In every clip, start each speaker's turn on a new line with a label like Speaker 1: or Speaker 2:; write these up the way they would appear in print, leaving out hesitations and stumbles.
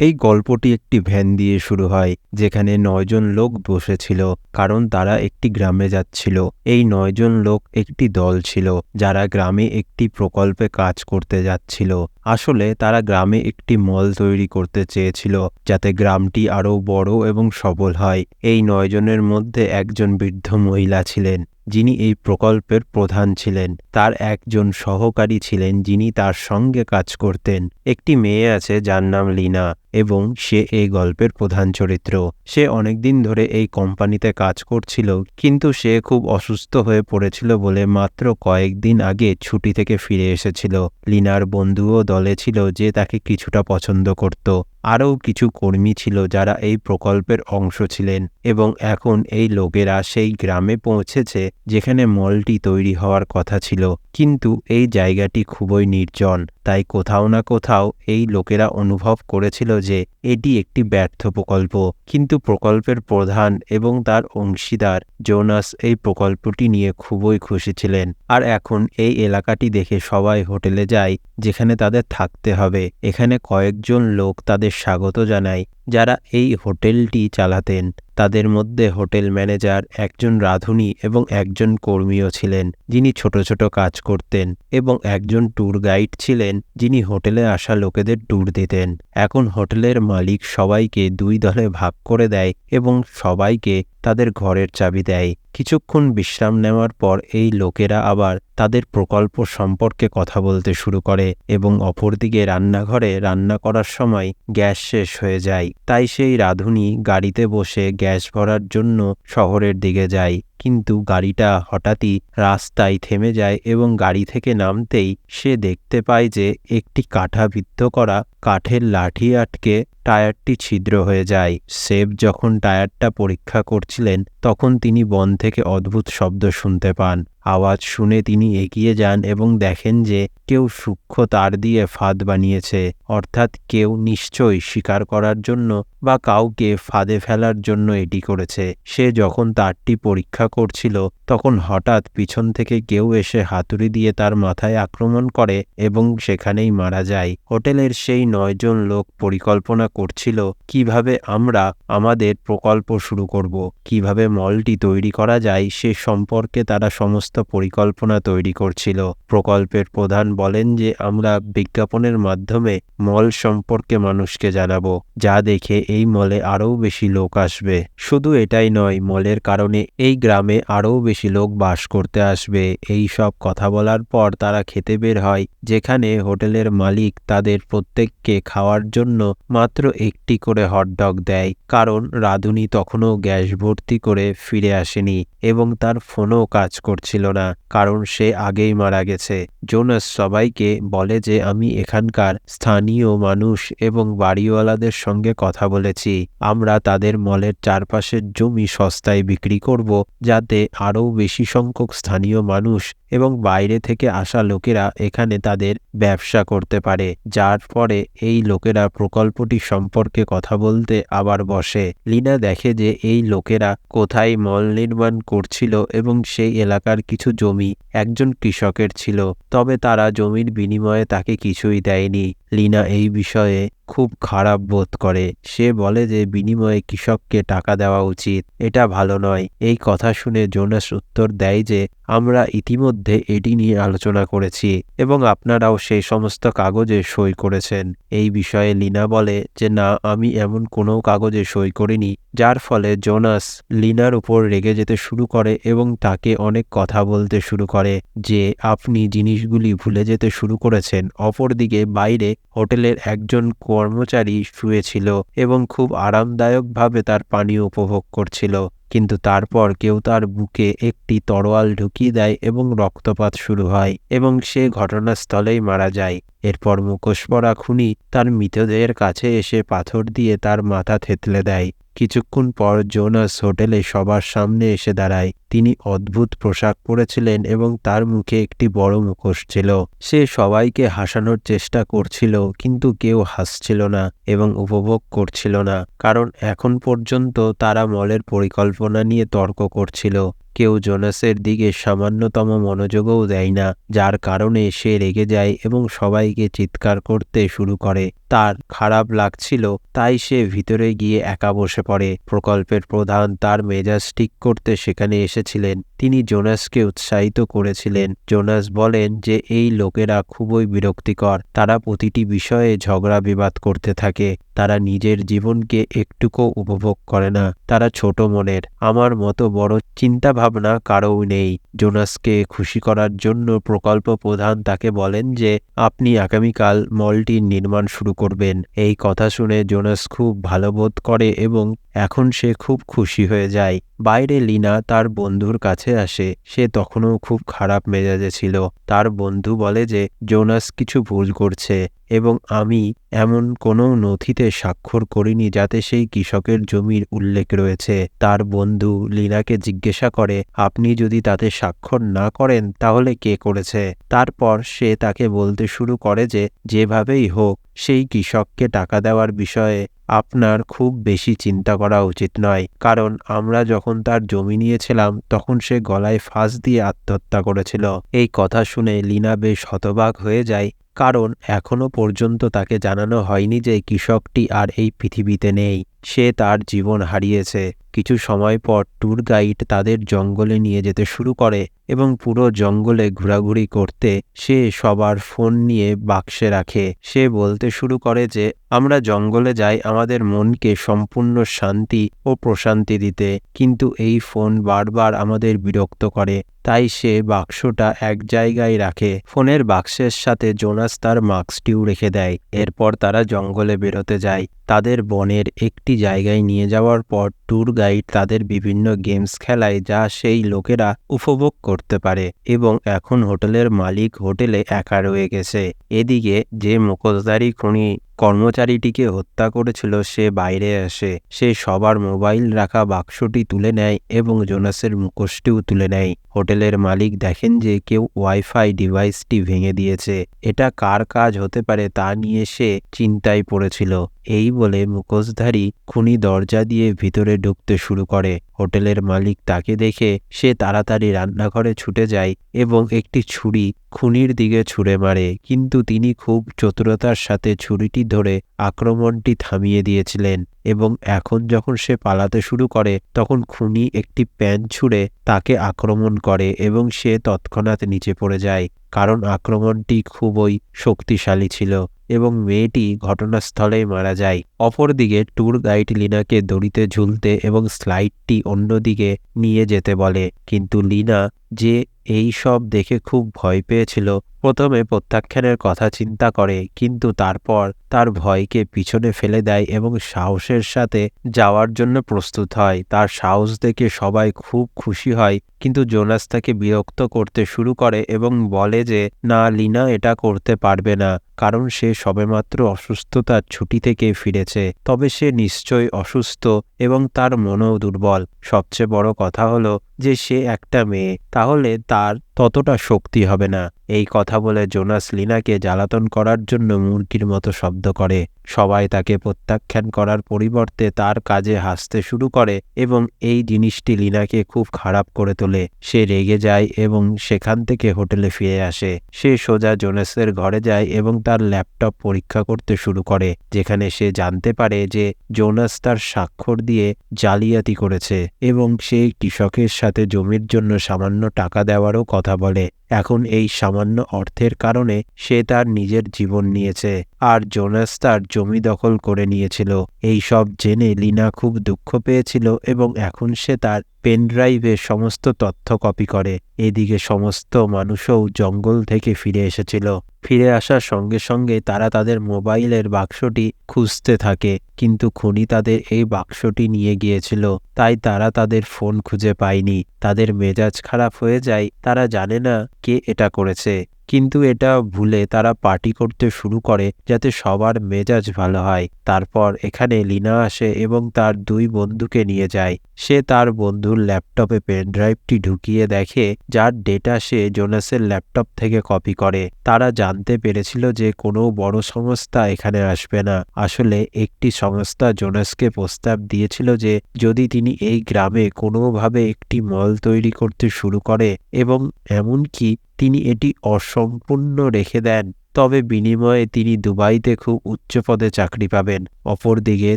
Speaker 1: এই গল্পটি একটি ভ্যান দিয়ে শুরু হয়, যেখানে ৯ জন লোক বসেছিল, কারণ তারা একটি গ্রামে যাচ্ছিল। এই ৯ জন লোক একটি দল ছিল, যারা গ্রামে একটি প্রকল্পে কাজ করতে যাচ্ছিল। আসলে তারা গ্রামে একটি মল তৈরি করতে চেয়েছিল, যাতে গ্রামটি আরও বড় এবং সফল হয়। এই ৯ জনের মধ্যে একজন বৃদ্ধ মহিলা ছিলেন, যিনি এই প্রকল্পের প্রধান ছিলেন। তার একজন সহকারী ছিলেন, যিনি তার সঙ্গে কাজ করতেন। একটি মেয়ে আছে যার নাম লিনা, এবং সে এই গল্পের প্রধান চরিত্র। সে অনেকদিন ধরে এই কোম্পানিতে কাজ করছিল, কিন্তু সে খুব অসুস্থ হয়ে পড়েছিল বলে মাত্র কয়েকদিন আগে ছুটি থেকে ফিরে এসেছিল। লিনার বন্ধুও দলে ছিল, যে তাকে কিছুটা পছন্দ করত। আরও কিছু কর্মী ছিল যারা এই প্রকল্পের অংশ ছিলেন, এবং এখন এই লোকেরা সেই গ্রামে পৌঁছেছে যেখানে মলটি তৈরি হওয়ার কথা ছিল। কিন্তু এই জায়গাটি খুবই নির্জন, তাই কোথাও না কোথাও এই লোকেরা অনুভব করেছিল যে এটি একটি ব্যর্থ প্রকল্প। কিন্তু প্রকল্পের প্রধান এবং তার অংশীদার জোনাস এই প্রকল্পটি নিয়ে খুবই খুশি ছিলেন। আর এখন এই এলাকাটি দেখে সবাই হোটেলে যায়, যেখানে তাদের থাকতে হবে। এখানে কয়েকজন লোক তাদের স্বাগত জানায়, যারা এই হোটেলটি চালাতেন। তাদের মধ্যে হোটেল ম্যানেজার, একজন রাঁধুনি এবং একজন কর্মীও ছিলেন, যিনি ছোট ছোট কাজ করতেন, এবং একজন ট্যুর গাইড ছিলেন, যিনি হোটেলে আসা লোকেদের ট্যুর দিতেন। এখন হোটেলের মালিক সবাইকে ২ দলে ভাগ করে দেয় এবং সবাইকে তাদের ঘরের চাবি দেয়। কিছুক্ষণ বিশ্রাম নেওয়ার পর এই লোকেরা আবার তাদের প্রকল্প সম্পর্কে কথা বলতে শুরু করে, এবং অপরদিকে রান্নাঘরে রান্না করার সময় গ্যাস শেষ হয়ে যায়। তাই সেই রাঁধুনি গাড়িতে বসে গ্যাস ভরার জন্য শহরের দিকে যায়। কিন্তু গাড়িটা হঠাৎই রাস্তায় থেমে যায়, এবং গাড়ি থেকে নামতেই সে দেখতে পায় যে একটি কাঁটাবিদ্ধ করা কাঠের লাঠি আটকে টায়ারটি ছিদ্র হয়ে যায়। সেফ যখন টায়ারটা পরীক্ষা করছিলেন, তখন তিনি বন থেকে অদ্ভুত শব্দ শুনতে পান। আওয়াজ শুনে তিনি এগিয়ে যান এবং দেখেন যে কেউ সূক্ষ্ম তার দিয়ে ফাঁদ বানিয়েছে, অর্থাৎ কেউ নিশ্চয়ই শিকার করার জন্য বা কাউকে ফাঁদে ফেলার জন্য এটি করেছে। সে যখন তারটি পরীক্ষা করছিল, তখন হঠাৎ পিছন থেকে কেউ এসে হাতুড়ি দিয়ে তার মাথায় আক্রমণ করে এবং সেখানেই মারা যায়। হোটেলের সেই ৯ জন লোক পরিকল্পনা করছিল কিভাবে আমরা আমাদের প্রকল্প শুরু করব, কিভাবে মলটি তৈরি করা যায় সে সম্পর্কে তারা সমস্ত পরিকল্পনা তৈরি করছিল। প্রকল্পের প্রধান বলেন যে আমরা বিজ্ঞাপনের মাধ্যমে মল সম্পর্কে মানুষকে জানাবো, যা দেখে এই মলে আরও বেশি লোক আসবে। শুধু এটাই নয়, মলের কারণে এই গ্রামে আরও বেশি লোক বাস করতে আসবে। এই সব কথা বলার পর তারা খেতে বের হয়, যেখানে হোটেলের মালিক তাদের প্রত্যেককে খাওয়ার জন্য মাত্র একটি করে হটডগ দেয়, কারণ রাঁধুনি তখনও গ্যাস ভর্তি করে ফিরে আসেনি এবং তার ফোনও কাজ করছিল না, কারণ সে আগেই মারা গেছে। জোনাস সবাইকে বলে যে আমি এখানকার স্থানীয় মানুষ এবং বাড়িওয়ালাদের সঙ্গে কথা বলেছি। আমরা তাদের মলের চারপাশের জমি সস্তায় বিক্রি করব, যাতে আরও বেশি সংখ্যক স্থানীয় মানুষ এবং বাইরে থেকে আসা লোকেরা এখানে তাদের ব্যবসা করতে পারে। যার পরে এই লোকেরা প্রকল্পটি সম্পর্কে কথা বলতে আবার বসে। লিনা দেখে যে এই লোকেরা কোথায় মল নির্মাণ করছিল, এবং সেই এলাকার কিছু জমি একজন কৃষকের ছিল, তবে তারা জমির বিনিময়ে তাকে কিছুই দেয়নি। লিনা এই বিষয়ে খুব খারাপ বোধ করে। সে বলে যে বিনিময়ে কৃষককে টাকা দেওয়া উচিত, এটা ভালো নয়। এই কথা শুনে জোনাস উত্তর দেয় যে আমরা ইতিমধ্যে এটি নিয়ে আলোচনা করেছি এবং আপনারাও সেই সমস্ত কাগজে সই করেছেন। এই বিষয়ে লিনা বলে যে না, আমি এমন কোনো কাগজে সই করিনি। যার ফলে জোনাস লিনার উপর রেগে যেতে শুরু করে এবং তাকে অনেক কথা বলতে শুরু করে যে আপনি জিনিসগুলি ভুলে যেতে শুরু করেছেন। অপরদিকে বাইরে হোটেলের একজন কর্মচারী শুয়েছিল এবং খুব আরামদায়কভাবে তার পানীয় উপভোগ করছিল, কিন্তু তারপর কেউ তার বুকে একটি তরোয়াল ঢুকিয়ে দেয় এবং রক্তপাত শুরু হয় এবং সে ঘটনাস্থলেই মারা যায়। এরপর মুখোশ পরা খুনি তার মৃতদেহের কাছে এসে পাথর দিয়ে তার মাথা থেতলে দেয়। কিছুক্ষণ পর জোনাস হোটেলে সবার সামনে এসে দাঁড়ায়। তিনি অদ্ভুত পোশাক পরেছিলেন এবং তার মুখে একটি বড় মুখোশ ছিল। সে সবাইকে হাসানোর চেষ্টা করছিল, কিন্তু কেউ হাসছিল না এবং উপভোগ করছিল না, কারণ এখন পর্যন্ত তারা মলের পরিকল্পনা নিয়ে তর্ক করছিল। কেউ জোনাসের দিকে সামান্যতম মনোযোগও দেয় না, যার কারণে সে রেগে যায় এবং সবাইকে চিৎকার করতে শুরু করে। তার খারাপ লাগছিল, তাই সে ভিতরে গিয়ে একা বসে পড়ে। প্রকল্পের প্রধান তার মেজাজ ঠিক করতে সেখানে এসেছিলেন। তিনি জোনাসকে উৎসাহিত করেছিলেন। জোনাস বলেন যে এই লোকেরা খুবই বিরক্তিকর, তারা প্রতিটি বিষয়ে ঝগড়া বিবাদ করতে থাকে, তারা নিজের জীবনকে একটুকু উপভোগ করে না, তারা ছোট মনের। আমার মতো বড় চিন্তা ভাবনা কারও নেই। জোনাসকে খুশি করার জন্য প্রকল্প প্রধান তাকে বলেন যে আপনি আগামীকাল মলটির নির্মাণ শুরু করবেন। এই কথা শুনে জোনাস খুব ভালো বোধ করে এবং এখন সে খুব খুশি হয়ে যায়। বাইরে লিনা তার বন্ধুর কাছে আসে। সে তখনও খুব খারাপ মেজাজে ছিল। তার বন্ধু বলে যে জোনাস কিছু ভুল করছে এবং আমি এমন কোনো নথিতে স্বাক্ষর করিনি যাতে সেই কৃষকের জমির উল্লেখ রয়েছে। তার বন্ধু লিনাকে জিজ্ঞাসা করে, আপনি যদি তাতে স্বাক্ষর না করেন তাহলে কে করেছে? তারপর সে তাকে বলতে শুরু করে যে যেভাবেই হোক সেই কৃষককে টাকা দেওয়ার বিষয়ে আপনার খুব বেশি চিন্তা করা উচিত নয়, কারণ আমরা যখন তার জমি নিয়েছিলাম তখন সে গলায় ফাঁস দিয়ে আত্মহত্যা করেছিল। এই কথা শুনে লিনা বেশ হতবাক হয়ে যায়, কারণ এখনো পর্যন্ত তাকে জানানো হয়নি যে কৃষকটি আর এই পৃথিবীতে নেই। সে তার জীবন হারিয়েছে। কিছু সময় পর ট্যুর গাইড তাদের জঙ্গলে নিয়ে যেতে শুরু করে এবং পুরো জঙ্গলে ঘোরাঘুরি করতে সে সবার ফোন নিয়ে বাক্সে রাখে। সে বলতে শুরু করে যে আমরা জঙ্গলে যাই আমাদের মনকে সম্পূর্ণ শান্তি ও প্রশান্তি দিতে, কিন্তু এই ফোন বারবার আমাদের বিরক্ত করে। তাই সে বাক্সটা এক জায়গায় রাখে। ফোনের বাক্সের সাথে জোনাস তার মাস্কটিও রেখে দেয়। এরপর তারা জঙ্গলে বেরোতে যায়। তাদের বনের একটি জায়গায় নিয়ে যাওয়ার পর ট্যুর গাইড তাদের বিভিন্ন গেমস খেলায় যা সেই লোকেরা উপভোগ করতে পারে এবং এখন হোটেলের মালিক হোটেলে একা রয়ে গেছে। এদিকে যে মুখোশধারী খুনি কর্মচারীটিকে হত্যা করেছিল সে বাইরে আসে। সে সবার মোবাইল রাখা বাক্সটি তুলে নেয় এবং জোনাসের মুখোশটিও তুলে নেয়। হোটেলের মালিক দেখেন যে কেউ ওয়াইফাই ডিভাইসটি ভেঙে দিয়েছে। এটা কার কাজ হতে পারে তা নিয়ে সে চিন্তায় পড়েছিল। এই বলে মুখোশধারী খুনি দরজা দিয়ে ভিতরে ঢুকতে শুরু করে। হোটেলের মালিক তাকে দেখে সে তাড়াতাড়ি রান্নাঘরে ছুটে যায় এবং একটি ছুরি খুনির দিকে ছুঁড়ে মারে, কিন্তু তিনি খুব চতুরতার সাথে ছুরিটি ধরে আক্রমণটি থামিয়ে দিয়েছিলেন এবং এখন যখন সে পালাতে শুরু করে তখন খুনি একটি প্যান ছুঁড়ে তাকে আক্রমণ করে এবং সে তৎক্ষণাৎ নিচে পড়ে যায়, কারণ আক্রমণটি খুবই শক্তিশালী ছিল এবং মেয়েটি ঘটনাস্থলেই মারা যায়। অপরদিকে ট্যুর গাইড লিনাকে দড়িতে ঝুলতে এবং স্লাইডটি অন্যদিকে নিয়ে যেতে বলে, কিন্তু লিনা যে এই সব দেখে খুব ভয় পেয়েছিল প্রথমে প্রত্যাখ্যানের কথা চিন্তা করে, কিন্তু তারপর তার ভয়কে পিছনে ফেলে দেয় এবং সাহসের সাথে যাওয়ার জন্য প্রস্তুত হয়। তার সাহস দেখে সবাই খুব খুশি হয়, কিন্তু জোনাস তাকে বিরক্ত করতে শুরু করে এবং বলে যে না, লিনা এটা করতে পারবে না, কারণ সে সবেমাত্র অসুস্থতার ছুটি থেকে ফিরেছে। তবে সে নিশ্চয়ই অসুস্থ এবং তার মনও দুর্বল। সবচেয়ে বড় কথা হলো যে সে একটা মেয়ে, তাহলে তার ততটা শক্তি হবে না। এই কথা বলে জোনাস লিনাকে জ্বালাতন করার জন্য মুরগির মতো শব্দ করে। সবাই তাকে প্রত্যাখ্যান করার পরিবর্তে তার কাজে হাসতে শুরু করে এবং এই জিনিসটি লিনাকে খুব খারাপ করে তোলে। সে রেগে যায় এবং সেখান থেকে হোটেলে ফিরে আসে। সে সোজা জোনাসের ঘরে যায় এবং তার ল্যাপটপ পরীক্ষা করতে শুরু করে, যেখানে সে জানতে পারে যে জোনাস তার স্বাক্ষর দিয়ে জালিয়াতি করেছে এবং সে কৃষকের সাথে জমির জন্য সামান্য টাকা দেওয়ারও কথা বলে। এখন এই সামান্য অর্থের কারণে সে তার নিজের জীবন নিয়েছে আর জোনাস তার জমি দখল করে নিয়েছিল। এই সব জেনে লিনা খুব দুঃখ পেয়েছিল এবং এখন সে তার পেনড্রাইভে সমস্ত তথ্য কপি করে। এদিকে সমস্ত মানুষও জঙ্গল থেকে ফিরে এসেছিল। ফিরে আসার সঙ্গে সঙ্গে তারা তাদের মোবাইলের বাক্সটি খুঁজতে থাকে, কিন্তু খুনি তাদের এই বাক্সটি নিয়ে গিয়েছিল, তাই তারা তাদের ফোন খুঁজে পায়নি। তাদের মেজাজ খারাপ হয়ে যায়। তারা জানে না কে এটা করেছে, কিন্তু এটা ভুলে তারা পার্টি করতে শুরু করে যাতে সবার মেজাজ ভালো হয়। তারপর এখানে লিনা আসে এবং তার 2 বন্ধুকে নিয়ে যায়। সে তার বন্ধুর ল্যাপটপে পেন ড্রাইভটি ঢুকিয়ে দেখে যার ডেটা সে জোনাসের ল্যাপটপ থেকে কপি করে। তারা জানতে পেরেছিল যে কোনো বড় সংস্থা এখানে আসবে না। আসলে একটি সংস্থা জোনাসকে প্রস্তাব দিয়েছিল যে যদি তিনি এই গ্রামে কোনোভাবে একটি মল তৈরি করতে শুরু করে এবং এমনকি তিনি এটি অসম্পূর্ণ রেখে দেন, তবে বিনিময়ে তিনি দুবাইতে খুব উচ্চ পদে চাকরি পাবেন। অপরদিকে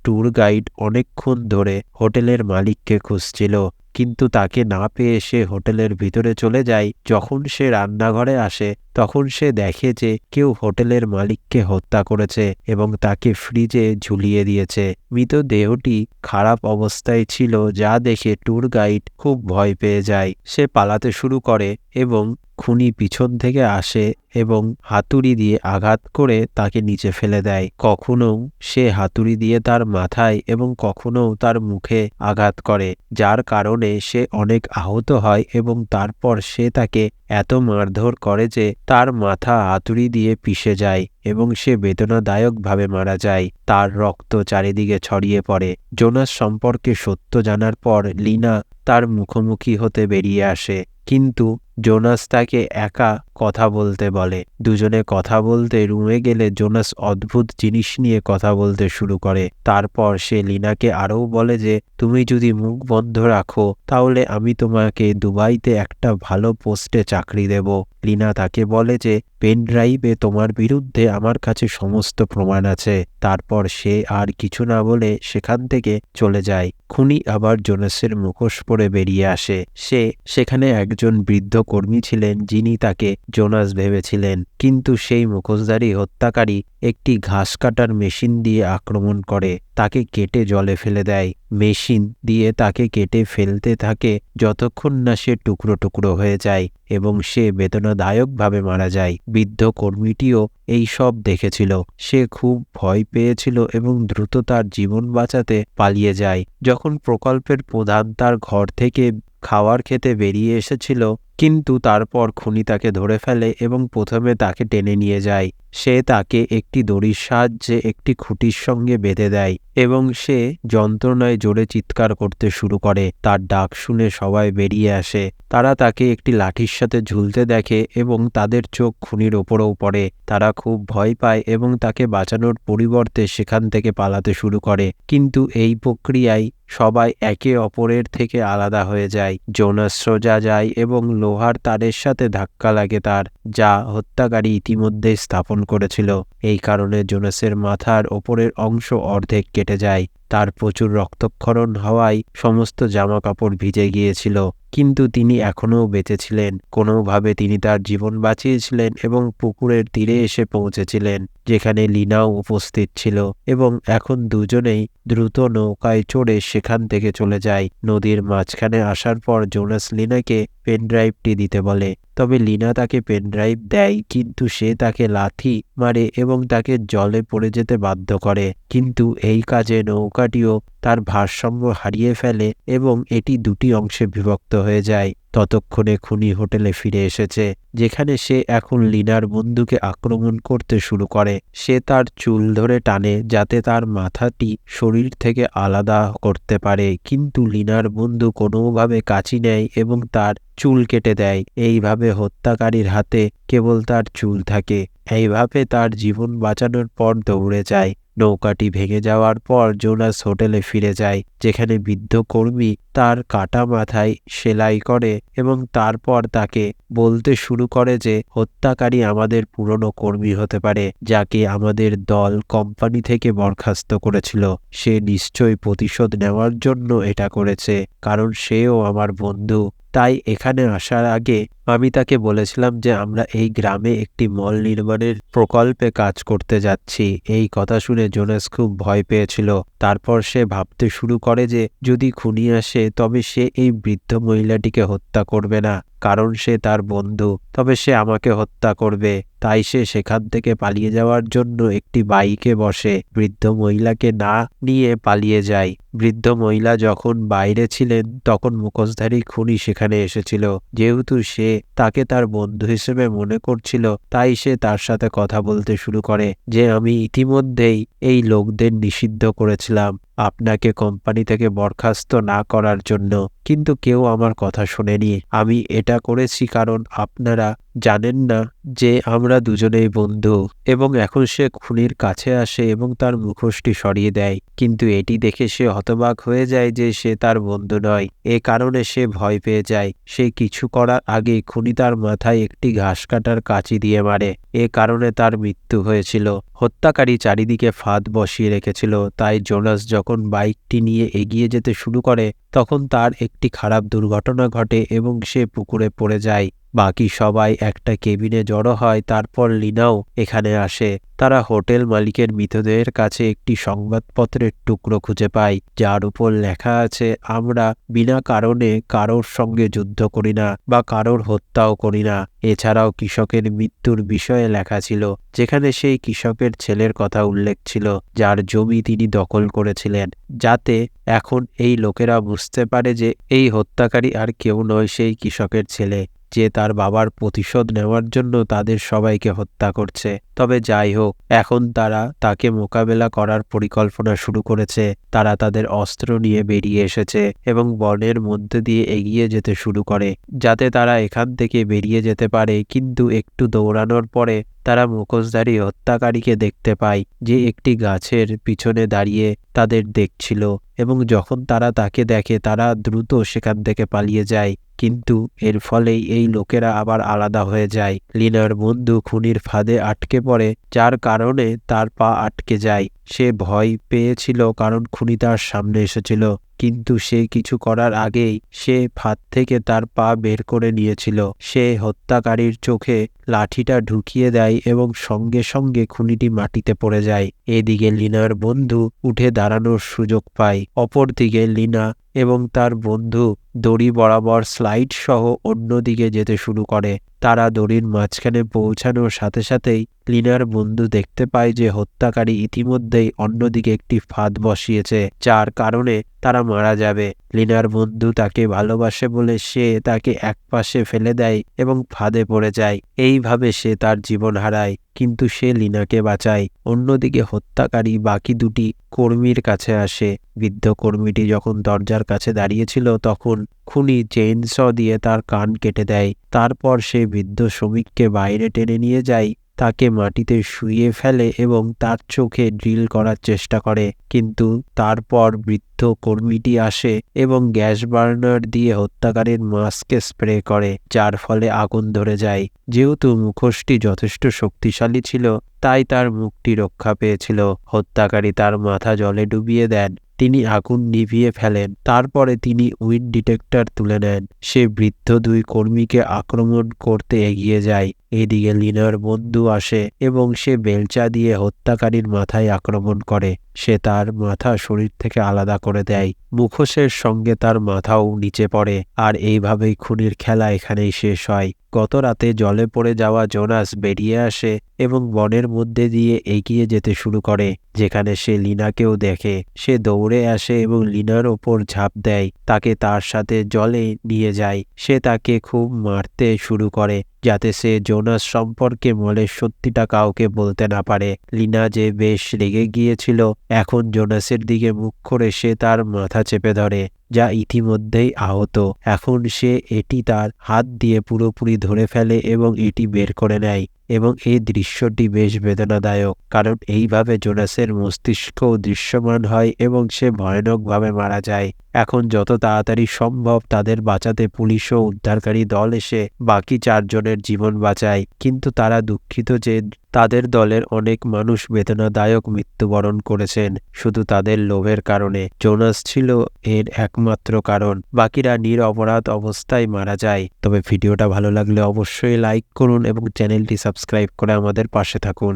Speaker 1: ট্যুর গাইড অনেকক্ষণ ধরে হোটেলের মালিককে খুঁজছিল, কিন্তু তাকে না পেয়ে সে হোটেলের ভিতরে চলে যায়। যখন সে রান্নাঘরে আসে তখন সে দেখে যে কেউ হোটেলের মালিককে হত্যা করেছে এবং তাকে ফ্রিজে ঝুলিয়ে দিয়েছে। মৃতদেহটি খারাপ অবস্থায় ছিল, যা দেখে ট্যুর গাইড খুব ভয় পেয়ে যায়। সে পালাতে শুরু করে এবং খুনি পিছন থেকে আসে এবং হাতুড়ি দিয়ে আঘাত করে তাকে নিচে ফেলে দেয়। কখনো সে হাতুড়ি দিয়ে তার মাথায় এবং কখনো তার মুখে আঘাত করে, যার কারণে সে অনেক আহত হয় এবং তারপর সে তাকে এত মারধর করে যে তার মাথা হাতুড়ি দিয়ে পিষে যায় এবং সে বেদনাদায়কভাবে মারা যায়। তার রক্ত চারিদিকে ছড়িয়ে পড়ে। জোনাস সম্পর্কে সত্য জানার পর লিনা তার মুখোমুখি হতে বেরিয়ে আসে, কিন্তু জোনাস তাকে একা কথা বলতে বলে। দুজনে কথা বলতে রুমে গেলে জোনাস অদ্ভুত জিনিস নিয়ে কথা বলতে শুরু করে। তারপর সে লিনাকে আরও বলে যে তুমি যদি মুখ বন্ধ রাখো তাহলে আমি তোমাকে দুবাইতে একটা ভালো পোস্টে চাকরি দেব। লিনা তাকে বলে যে পেন ড্রাইভে তোমার বিরুদ্ধে আমার কাছে সমস্ত প্রমাণ আছে। তারপর সে আর কিছু না বলে সেখান থেকে চলে যায়। খুনি আবার জোনাসের মুখোশ পরে বেরিয়ে আসে। সে সেখানে একজন বৃদ্ধ কর্মী ছিলেন যিনি তাকে জোনাস ভেবেছিলেন, কিন্তু সেই মুখোশধারী হত্যাকারী একটি ঘাস কাটার মেশিন দিয়ে আক্রমণ করে, তাকে কেটে জলে ফেলে দেয়। মেশিন দিয়ে তাকে কেটে ফেলতে থাকে যতক্ষণ না সে টুকরো টুকরো হয়ে যায় এবং সে বেদনাদায়কভাবে মারা যায়। বৃদ্ধ কর্মীটিও এই সব দেখেছিল। সে খুব ভয় পেয়েছিল এবং দ্রুত তার জীবন বাঁচাতে পালিয়ে যায়। যখন প্রকল্পের প্রধান তার ঘর থেকে খাবার খেতে বেরিয়ে এসেছিল, কিন্তু তারপর খুনি তাকে ধরে ফেলে এবং প্রথমে তাকে টেনে নিয়ে যায়। সে তাকে একটি দড়ির সাহায্যে একটি খুঁটির সঙ্গে বেঁধে দেয় এবং সে যন্ত্রণায় জোরে চিৎকার করতে শুরু করে। তার ডাক শুনে সবাই বেরিয়ে আসে। তারা তাকে একটি লাঠির সাথে ঝুলতে দেখে এবং তাদের চোখ খুনির ওপরেও পড়ে। তারা খুব ভয় পায় এবং তাকে বাঁচানোর পরিবর্তে সেখান থেকে পালাতে শুরু করে, কিন্তু এই প্রক্রিয়ায় সবাই একে অপরের থেকে আলাদা হয়ে যায়। জোনাস সোজা যায় এবং লোহার তারের সাথে ধাক্কা লাগে তার, যা হত্যাকারী ইতিমধ্যে স্থাপন করেছিল। এই কারণে জোনাসের মাথার ওপরের অংশ অর্ধেক কেটে যায়। তার প্রচুর রক্তক্ষরণ হওয়ায় সমস্ত জামা কাপড় ভিজে গিয়েছিল, কিন্তু তিনি এখনও বেঁচে ছিলেন। কোনোভাবে তিনি তার জীবন বাঁচিয়েছিলেন এবং পুকুরের তীরে এসে পৌঁছেছিলেন, যেখানে লিনাও উপস্থিত ছিল, এবং এখন দুজনেই দ্রুত নৌকায় চড়ে সেখান থেকে চলে যায়। নদীর মাঝখানে আসার পর জোনাস লিনাকে পেনড্রাইভটি দিতে বলে, তবে লিনা তাকে পেনড্রাইভ দেয়, কিন্তু সে তাকে লাথি মারে এবং তাকে জলে পড়ে যেতে বাধ্য করে। কিন্তু এই কাজে নৌকাটিও তার ভারসাম্য হারিয়ে ফেলে এবং এটি দুটি অংশে বিভক্ত হয়ে যায়। ততক্ষণে খুনি হোটেলে ফিরে এসেছে, যেখানে সে এখন লিনার বন্ধুকে আক্রমণ করতে শুরু করে। সে তার চুল ধরে টানে যাতে তার মাথাটি শরীর থেকে আলাদা করতে পারে, কিন্তু লিনার বন্ধু কোনোভাবে কাঁচি নেয় এবং তার চুল কেটে দেয়। এইভাবে হত্যাকারীর হাতে কেবল তার চুল থাকে। এইভাবে তার জীবন বাঁচানোর পর দৌড়ে যায়। নৌকাটি ভেঙে যাওয়ার পর জোনাস হোটেলে ফিরে যায়, যেখানে বৃদ্ধ কর্মী তার কাটা মাথায় সেলাই করে এবং তারপর তাকে বলতে শুরু করে যে হত্যাকারী আমাদের পুরনো কর্মী হতে পারে, যাকে আমাদের দল কোম্পানি থেকে বরখাস্ত করেছিল। সে নিশ্চয়ই প্রতিশোধ নেওয়ার জন্য এটা করেছে, কারণ সেও আমার বন্ধু। তাই এখানে আসার আগে আমি তাকে বলেছিলাম যে আমরা এই গ্রামে একটি মল নির্মাণের প্রকল্পে কাজ করতে যাচ্ছি। এই কথা শুনে জোনাস খুব ভয় পেয়েছিল। তারপর সে ভাবতে শুরু করে যে যদি খুনি আসে তবে সে এই বৃদ্ধ মহিলাটিকে হত্যা করবে না, কারণ সে তার বন্ধু, তবে সে আমাকে হত্যা করবে। তাই সে সেখান থেকে পালিয়ে যাওয়ার জন্য একটি বাইকে বসে বৃদ্ধ মহিলাকে না নিয়ে পালিয়ে যায়। বৃদ্ধ মহিলা যখন বাইরে ছিলেন তখন মুখোশধারী খুনি সেখানে এসেছিল। যেহেতু সে তাকে তার বন্ধু হিসেবে মনে করছিল, তাই সে তার সাথে কথা বলতে শুরু করে যে আমি ইতিমধ্যেই এই লোকদের নিষিদ্ধ করেছিলাম আপনাকে কোম্পানি থেকে বরখাস্ত না করার জন্য, কিন্তু কেউ আমার কথা শোনেনি। আমি এটা করেছি কারণ আপনারা জানেন না যে আমরা দুজনেই বন্ধু। এবং এখন সে খুনির কাছে আসে এবং তার মুখোশটি সরিয়ে দেয়, কিন্তু এটি দেখে সে হতবাক হয়ে যায় যে সে তার বন্ধু নয়। এ কারণে সে ভয় পেয়ে যায়। সে কিছু করার আগে খুনি তার মাথায় একটি ঘাস কাটার কাঁচি দিয়ে মারে। এ কারণে তার মৃত্যু হয়েছিল। হত্যাকারী চারিদিকে ফাঁদ বসিয়ে রেখেছিল, তাই জোনাস যখন বাইকটি নিয়ে এগিয়ে যেতে শুরু করে তখন তার একটি খারাপ দুর্ঘটনা ঘটে এবং সে পুকুরে পড়ে যায়। বাকি সবাই একটা কেবিনে জড়ো হয়। তারপর লিনাও এখানে আসে। তারা হোটেল মালিকের মৃতদেহের কাছে একটি সংবাদপত্রের টুকরো খুঁজে পায়, যার উপর লেখা আছে আমরা বিনা কারণে কারোর সঙ্গে যুদ্ধ করি না বা কারোর হত্যাও করি না। এছাড়াও কৃষকের মৃত্যুর বিষয়ে লেখা ছিল, যেখানে সেই কৃষকের ছেলের কথা উল্লেখ ছিল যার জমি তিনি দখল করেছিলেন, যাতে এখন এই লোকেরা বুঝতে পারে যে এই হত্যাকারী আর কেউ নয়, সেই কৃষকের ছেলে, যে তার বাবার প্রতিশোধ নেওয়ার জন্য তাদের সবাইকে হত্যা করছে। তবে যাই হোক, এখন তারা তাকে মোকাবেলা করার পরিকল্পনা শুরু করেছে। তারা তাদের অস্ত্র নিয়ে বেরিয়ে এসেছে এবং বনের মধ্যে দিয়ে এগিয়ে যেতে শুরু করে, যাতে তারা এখান থেকে বেরিয়ে যেতে পারে। কিন্তু একটু দৌড়ানোর পরে তারা মুখোশধারী হত্যাকারীকে দেখতে পায়, যে একটি গাছের পিছনে দাঁড়িয়ে তাদের দেখছিল। এবং যখন তারা তাকে দেখে তারা দ্রুত সেখান থেকে পালিয়ে যায়। কিন্তু এর ফলেই এই লোকেরা আবার আলাদা হয়ে যায়। লিনার বন্ধু খুনির ফাঁদে আটকে পড়ে, যার কারণে তার পা আটকে যায়। সে ভয় পেয়েছিল কারণ খুনি তার সামনে এসেছিল, কিন্তু সে কিছু করার আগেই সে ফাঁদ থেকে তার পা বের করে নিয়েছিল। সে হত্যাকারীর চোখে লাঠিটা ঢুকিয়ে দেয় এবং সঙ্গে সঙ্গে খুনিটি মাটিতে পড়ে যায়। এদিকে লিনার বন্ধু উঠে দাঁড়ানোর সুযোগ পায়। অপরদিকে লিনা এবং তার বন্ধু দড়ি বরাবর স্লাইড সহ অন্যদিকে যেতে শুরু করে। তারা দড়ির মাঝখানে পৌঁছানোর সাথে সাথেই লিনার বন্ধু দেখতে পায় যে হত্যাকারী ইতিমধ্যেই অন্যদিকে একটি ফাঁদ বসিয়েছে, যার কারণে তারা মারা যাবে। লিনার বন্ধু তাকে ভালোবাসে বলে সে তাকে একপাশে ফেলে দেয় এবং ফাঁদে পড়ে যায়। এইভাবে সে তার জীবন হারায়, কিন্তু সে লিনাকে বাঁচায়। অন্যদিকে হত্যাকারী বাকি দুটি কর্মীর কাছে আসে। বৃদ্ধ কর্মীটি যখন দরজার কাছে দাঁড়িয়েছিল তখন খুনি চেইনস দিয়ে তার কান কেটে দেয়। তারপর সে বৃদ্ধ শ্রমিককে বাইরে টেনে নিয়ে যায়, তাকে মাটিতে শুইয়ে ফেলে এবং তার চোখে ড্রিল করার চেষ্টা করে। কিন্তু তারপর বৃদ্ধ কর্মীটি আসে এবং গ্যাস বার্নার দিয়ে হত্যাকারীর মাস্কে স্প্রে করে, যার ফলে আগুন ধরে যায়। যেহেতু মুখোশটি যথেষ্ট শক্তিশালী ছিল, তাই তার মুখটি রক্ষা পেয়েছিল। হত্যাকারী তার মাথা জলে ডুবিয়ে দেন। তিনি আগুন নিভিয়ে ফেলেন। তারপরে তিনি উইন্ড ডিটেক্টর তুলে নেন। সে বৃদ্ধ দুই কর্মীকে আক্রমণ করতে এগিয়ে যায়। এদিকে লিনার বন্ধু আসে এবং সে বেলচা দিয়ে হত্যাকারীর মাথায় আক্রমণ করে। সে তার মাথা শরীর থেকে আলাদা করে দেয়। মুখোশের সঙ্গে তার মাথাও নিচে পড়ে। আর এইভাবেই খুনির খেলা এখানেই শেষ হয়। গত রাতে জলে পড়ে যাওয়া জোনাস বেরিয়ে আসে এবং বনের মধ্যে দিয়ে এগিয়ে যেতে শুরু করে, যেখানে সে লিনাকেও দেখে। সে দৌড়ে আসে এবং লিনার ওপর ঝাঁপ দেয়, তাকে তার সাথে জলে নিয়ে যায়। সে তাকে খুব মারতে শুরু করে, যাতে সে জোনাস সম্পর্কে মলের সত্যিটা কাউকে বলতে না পারে। লিনা যে বেশ রেগে গিয়েছিল, এখন জোনাসের দিকে মুখ করে সে তার মাথা চেপে ধরে, যা ইতিমধ্যেই আহত। এখন সে এটি তার হাত দিয়ে পুরোপুরি ধরে ফেলে এবং এটি বের করে নেয়। এবং এই দৃশ্যটি বেশ বেদনাদায়ক, কারণ এইভাবে জোনাসের মস্তিষ্কও দৃশ্যমান হয় এবং সে ভয়ানকভাবে মারা যায়। এখন যত তাড়াতাড়ি সম্ভব তাদের বাঁচাতে পুলিশ ও উদ্ধারকারী দল এসে বাকি 4 জনের জীবন বাঁচায়, কিন্তু তারা দুঃখিত যে তাদের দলের অনেক মানুষ বেদনাদায়ক মৃত্যুবরণ করেছেন শুধু তাদের লোভের কারণে। জোনাস ছিল এর একমাত্র কারণ। বাকিরা নিরপরাধ অবস্থায় মারা যায়। তবে ভিডিওটা ভালো লাগলে অবশ্যই লাইক করুন এবং চ্যানেলটি সাবস্ক্রাইব করে আমাদের পাশে থাকুন।